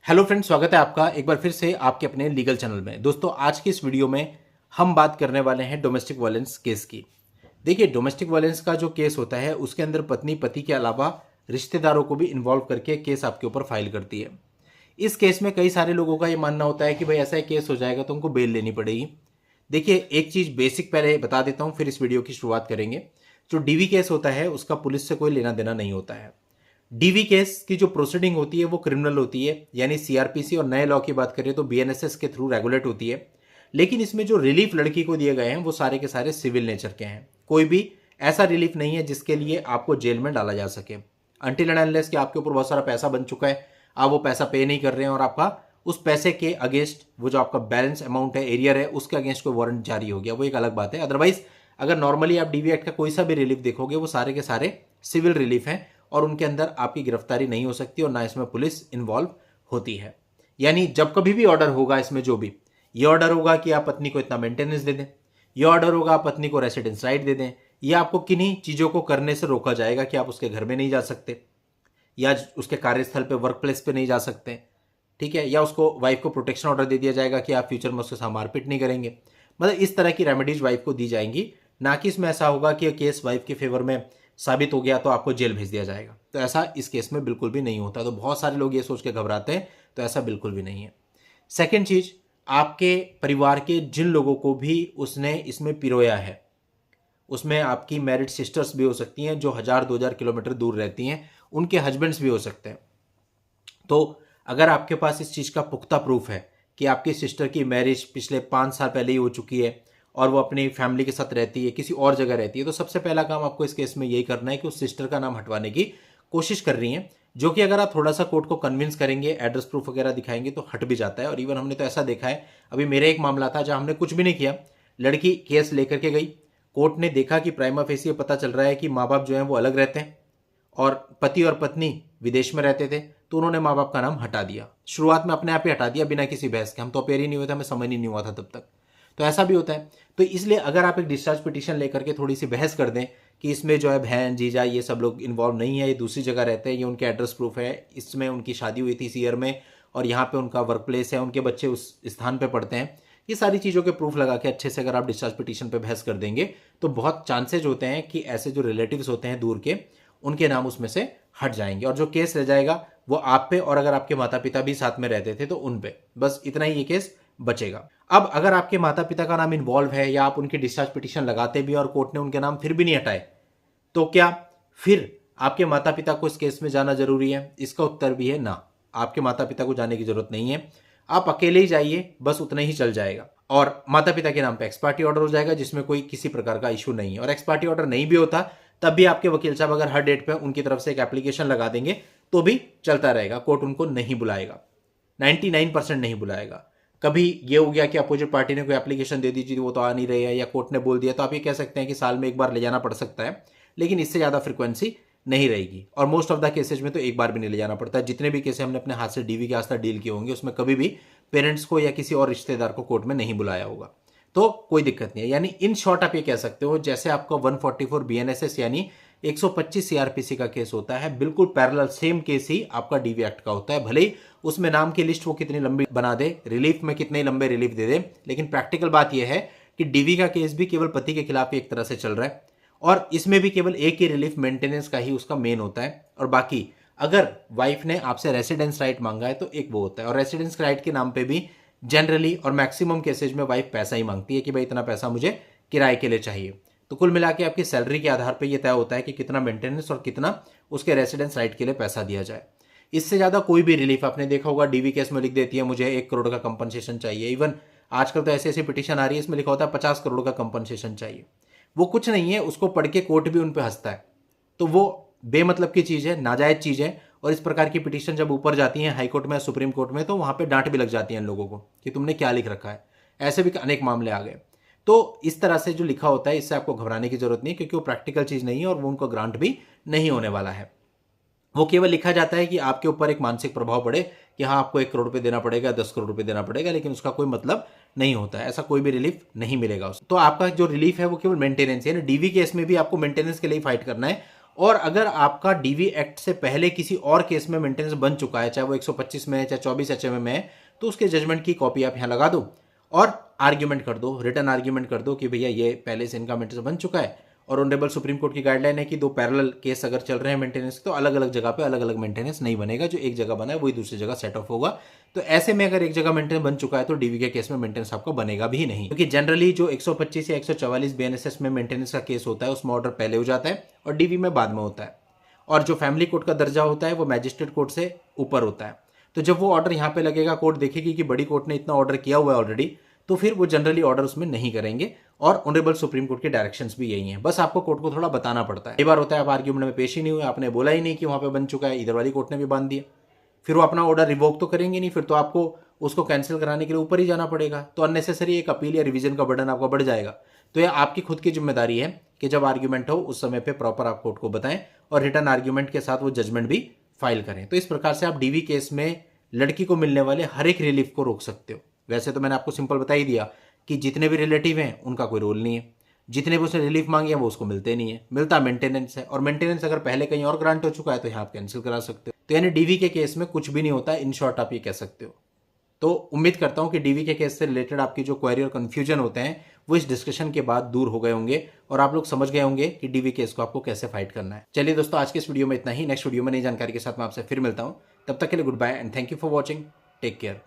Hello friends, स्वागत है आपका एक बार फिर से आपके अपने लीगल चैनल में। दोस्तों, आज की इस वीडियो में हम बात करने वाले हैं डोमेस्टिक वायलेंस केस की। देखिए, डोमेस्टिक वायलेंस का जो केस होता है उसके अंदर पत्नी पति के अलावा रिश्तेदारों को भी इन्वॉल्व करके केस आपके ऊपर फाइल करती है। इस केस में कई सारे लोगों का ये मानना होता है कि भाई ऐसा केस हो जाएगा तो उनको बेल लेनी पड़ेगी। देखिए, एक चीज़ बेसिक पहले बता देता हूँ, फिर इस वीडियो की शुरुआत करेंगे। जो डीवी केस होता है उसका पुलिस से कोई लेना देना नहीं होता है। डीवी केस की जो प्रोसीडिंग होती है वो क्रिमिनल होती है, यानी सीआरपीसी और नए लॉ की बात करें तो बीएनएसएस के थ्रू रेगुलेट होती है। लेकिन इसमें जो रिलीफ लड़की को दिए गए हैं वो सारे के सारे सिविल नेचर के हैं। कोई भी ऐसा रिलीफ नहीं है जिसके लिए आपको जेल में डाला जा सके। अनटिल एंड अनलेस कि आपके ऊपर बहुत सारा पैसा बन चुका है, आप वो पैसा पे नहीं कर रहे हैं और आपका उस पैसे के अगेंस्ट वो जो आपका बैलेंस अमाउंट है, एरियर है, उसके अगेंस्ट कोई वारंट जारी हो गया, वो एक अलग बात है। अदरवाइज अगर नॉर्मली आप डीवी एक्ट का कोई सा भी रिलीफ देखोगे वो सारे के सारे सिविल रिलीफ हैं और उनके अंदर आपकी गिरफ्तारी नहीं हो सकती और ना इसमें पुलिस इन्वॉल्व होती है। यानी जब कभी भी ऑर्डर होगा इसमें, जो भी ये ऑर्डर होगा कि आप पत्नी को इतना मेंटेनेंस दे दें, ये ऑर्डर होगा आप पत्नी को रेसिडेंस राइट दे दें, या आपको किन्हीं चीज़ों को करने से रोका जाएगा कि आप उसके घर में नहीं जा सकते या उसके कार्यस्थल पे, वर्क प्लेस पे नहीं जा सकते, ठीक है, या उसको वाइफ को प्रोटेक्शन ऑर्डर दे दिया जाएगा कि आप फ्यूचर में उसके साथ मारपीट नहीं करेंगे। मतलब इस तरह की रेमेडीज वाइफ को दी जाएंगी, ना कि इसमें ऐसा होगा कि केस वाइफ के फेवर में साबित हो गया तो आपको जेल भेज दिया जाएगा। तो ऐसा इस केस में बिल्कुल भी नहीं होता। तो बहुत सारे लोग ये सोच के घबराते हैं, तो ऐसा बिल्कुल भी नहीं है। सेकेंड चीज, आपके परिवार के जिन लोगों को भी उसने इसमें पिरोया है, उसमें आपकी मैरिड सिस्टर्स भी हो सकती हैं जो 1000-2000 किलोमीटर दूर रहती हैं, उनके हस्बैंड्स भी हो सकते हैं। तो अगर आपके पास इस चीज़ का पुख्ता प्रूफ है कि आपकी सिस्टर की मैरिज पिछले 5 साल पहले ही हो चुकी है और वो अपनी फैमिली के साथ रहती है, किसी और जगह रहती है, तो सबसे पहला काम आपको इस केस में यही करना है कि उस सिस्टर का नाम हटवाने की कोशिश कर रही हैं, जो कि अगर आप थोड़ा सा कोर्ट को कन्विंस करेंगे, एड्रेस प्रूफ वगैरह दिखाएंगे तो हट भी जाता है। और इवन हमने तो ऐसा देखा है, अभी मेरे एक मामला था जहां हमने कुछ भी नहीं किया, लड़की केस लेकर के गई, कोर्ट ने देखा कि प्राइमा फेसी पता चल रहा है कि माँ बाप जो है वो अलग रहते हैं और पति और पत्नी विदेश में रहते थे, तो उन्होंने माँ बाप का नाम हटा दिया। शुरुआत में अपने आप ही हटा दिया बिना किसी बहस के। हम तो अपेयर ही नहीं हुए थे, हमें समझ ही नहीं हुआ था तब तक। तो ऐसा भी होता है। तो इसलिए अगर आप एक डिस्चार्ज पिटीशन लेकर के थोड़ी सी बहस कर दें कि इसमें जो है बहन जीजा ये सब लोग इन्वॉल्व नहीं है, ये दूसरी जगह रहते हैं, ये उनके एड्रेस प्रूफ है, इसमें उनकी शादी हुई थी इस ईयर में और यहाँ पे उनका वर्क प्लेस है, उनके बच्चे उस स्थान पर पढ़ते हैं, ये सारी चीज़ों के प्रूफ लगा के अच्छे से अगर आप डिस्चार्ज पिटीशन पे बहस कर देंगे तो बहुत चांसेज होते हैं कि ऐसे जो रिलेटिव्स होते हैं दूर के, उनके नाम उसमें से हट जाएंगे और जो केस रह जाएगा वो आप पे, और अगर आपके माता पिता भी साथ में रहते थे तो उन पे, बस इतना ही ये केस बचेगा। अब अगर आपके माता पिता का नाम इन्वॉल्व है या आप उनकी डिस्चार्ज पिटीशन लगाते भी और कोर्ट ने उनके नाम फिर भी नहीं हटाए, तो क्या फिर आपके माता पिता को इस केस में जाना जरूरी है? इसका उत्तर भी है ना, आपके माता पिता को जाने की जरूरत नहीं है। आप अकेले ही जाइए, बस उतना ही चल जाएगा और माता पिता के नाम पे एक्सपार्टी ऑर्डर हो जाएगा जिसमें कोई किसी प्रकार का इशू नहीं है। और एक्सपार्टी ऑर्डर नहीं भी होता तब भी आपके वकील साहब अगर हर डेट पे उनकी तरफ से एक एप्लीकेशन लगा देंगे तो भी चलता रहेगा, कोर्ट उनको नहीं बुलाएगा, 99% नहीं बुलाएगा। कभी ये हो गया कि अपोजिट पार्टी ने कोई एप्लीकेशन दे दी थी, वो तो आ नहीं रही है, या कोर्ट ने बोल दिया, तो आप ये कह सकते हैं कि साल में एक बार ले जाना पड़ सकता है, लेकिन इससे ज़्यादा फ्रिक्वेंसी नहीं रहेगी। और मोस्ट ऑफ द केसेज में तो एक बार भी नहीं ले जाना पड़ता है। जितने भी केसेस हमने अपने हाथ से डीवी के आज तक डील किए होंगे उसमें कभी भी पेरेंट्स को या किसी और रिश्तेदार को कोर्ट में नहीं बुलाया होगा, तो कोई दिक्कत नहीं है। यानी इन शॉर्ट आप ये कह सकते हो जैसे आपका 144 बीएनएसएस यानी 125 सीआरपीसी का केस होता है, बिल्कुल पैरेलल सेम केस ही आपका डीवी एक्ट का होता है। भले ही उसमें नाम की लिस्ट वो कितनी लंबी बना दे, रिलीफ में कितने लंबे रिलीफ दे दे, लेकिन प्रैक्टिकल बात यह है कि डीवी का केस भी केवल पति के खिलाफ ही एक तरह से चल रहा है और इसमें भी केवल एक ही रिलीफ मेंटेनेंस का ही उसका मेन होता है। और बाकी अगर वाइफ ने आपसे रेसिडेंस राइट मांगा है तो एक वो होता है, और रेसिडेंस राइट के नाम पे भी जनरली और मैक्सिमम केसेज में वाइफ पैसा ही मांगती है कि भाई इतना पैसा मुझे किराए के लिए चाहिए। तो कुल मिला के आपकी सैलरी के आधार पर यह तय होता है कि कितना मेंटेनेंस और कितना उसके रेसिडेंस राइट के लिए पैसा दिया जाए। इससे ज़्यादा कोई भी रिलीफ आपने देखा होगा डीवी केस में लिख देती है मुझे 1 करोड़ का कंपनसेशन चाहिए। इवन आजकल तो ऐसी ऐसी पिटीशन आ रही है इसमें लिखा होता है 50 करोड़ का कंपनसेशन चाहिए। वो कुछ नहीं है, उसको पढ़ के कोर्ट भी उन पर हंसता है, तो वो बेमतलब की चीज़ है, नाजायज चीज़ है। और इस प्रकार की पिटीशन जब ऊपर जाती हैं हाई कोर्ट में, सुप्रीम कोर्ट में, तो वहाँ पे डांट भी लग जाती है इन लोगों को कि तुमने क्या लिख रखा है। ऐसे भी अनेक मामले आ गए। तो इस तरह से जो लिखा होता है इससे आपको घबराने की जरूरत नहीं है, क्योंकि वो प्रैक्टिकल चीज़ नहीं है और वो उनको ग्रांट भी नहीं होने वाला है। वो केवल लिखा जाता है कि आपके ऊपर एक मानसिक प्रभाव पड़े कि हाँ आपको 1 करोड़ रुपए देना पड़ेगा, 10 करोड़ रुपए देना पड़ेगा, लेकिन उसका कोई मतलब नहीं होता है। ऐसा कोई भी रिलीफ नहीं मिलेगा उसको। तो आपका जो रिलीफ है वो केवल मेंटेनेंस है ना। डीवी केस में भी आपको मेंटेनेंस के लिए फाइट करना है और अगर आपका डीवी एक्ट से पहले किसी और केस में मेंटेनेंस बन चुका है, चाहे वो 125 में है चाहे 24 एचएमए में है, तो उसके जजमेंट की कॉपी आप यहाँ लगा दो और आर्ग्यूमेंट कर दो, रिटर्न आर्ग्यूमेंट कर दो कि भैया ये पहले से इनका मेंटेनेंस बन चुका है और ऑनरेबल सुप्रीम कोर्ट की गाइडलाइन है कि दो पैरेलल केस अगर चल रहे हैं मेंटेनेंस, तो अलग अलग जगह पे अलग अलअलग मेंटेनेंस नहीं बनेगा, जो एक जगह बना है वही दूसरी जगह सेट ऑफ होगा। तो ऐसे में अगर एक जगह मेंटेनेंस बन चुका है तो डीवी के केस में मेंटेनेंस आपका बनेगा भी नहीं, क्योंकि जनरली जो 125 या 144 बीएनएसएस में मेंटेनेंस का केस होता है उसमें ऑर्डर पहले हो जाता है और डीवी में बाद में होता है, और जो फैमिली कोर्ट का दर्जा होता है वो मैजिस्ट्रेट कोर्ट से ऊपर होता है। तो जब वो ऑर्डर यहाँ पे लगेगा, कोर्ट देखेगी कि बड़ी कोर्ट ने इतना ऑर्डर किया हुआ है ऑलरेडी, तो फिर वो जनरली ऑर्डर उसमें नहीं करेंगे। और ऑनरेबल सुप्रीम कोर्ट के डायरेक्शंस भी यही हैं, बस आपको कोर्ट को थोड़ा बताना पड़ता है। कई बार होता है आप आर्ग्यूमेंट में पेश ही नहीं हुए, आपने बोला ही नहीं कि वहां पे बन चुका है, इधर वाली कोर्ट ने भी बांध दिया, फिर वो अपना ऑर्डर रिवोक तो करेंगे नहीं, फिर तो आपको उसको कैंसिल कराने के लिए ऊपर ही जाना पड़ेगा, तो अननेसेसरी एक अपील या रिवीजन का बर्डन आपका बढ़ जाएगा। तो यह आपकी खुद की जिम्मेदारी है कि जब आर्ग्यूमेंट हो उस समय पे प्रॉपर आप कोर्ट को बताएं और रिटर्न आर्ग्यूमेंट के साथ वो जजमेंट भी फाइल करें। तो इस प्रकार से आप डीवी केस में लड़की को मिलने वाले हर एक रिलीफ को रोक सकते हो। वैसे तो मैंने आपको सिंपल बता ही दिया कि जितने भी रिलेटिव हैं उनका कोई रोल नहीं है, जितने भी उसने रिलीफ मांगी है वो उसको मिलते नहीं है, मिलता मेंटेनेंस है, और मेंटेनेंस अगर पहले कहीं और ग्रांट हो चुका है तो यहाँ आप कैंसिल करा सकते हो। तो यानी डीवी के केस में कुछ भी नहीं होता है, इन शॉर्ट आप ये कह सकते हो। तो उम्मीद करता हूं कि डीवी के केस से रिलेटेड आपकी जो क्वेरी और कंफ्यूजन होते हैं वो इस डिस्कशन के बाद दूर हो गए होंगे और आप लोग समझ गए होंगे कि डीवी केस को आपको कैसे फाइट करना है। चलिए दोस्तों, आज के इस वीडियो में इतना ही। नेक्स्ट वीडियो में नई जानकारी के साथ मैं आपसे फिर मिलता हूं। तब तक के लिए good bye and thank you for watching. Take care.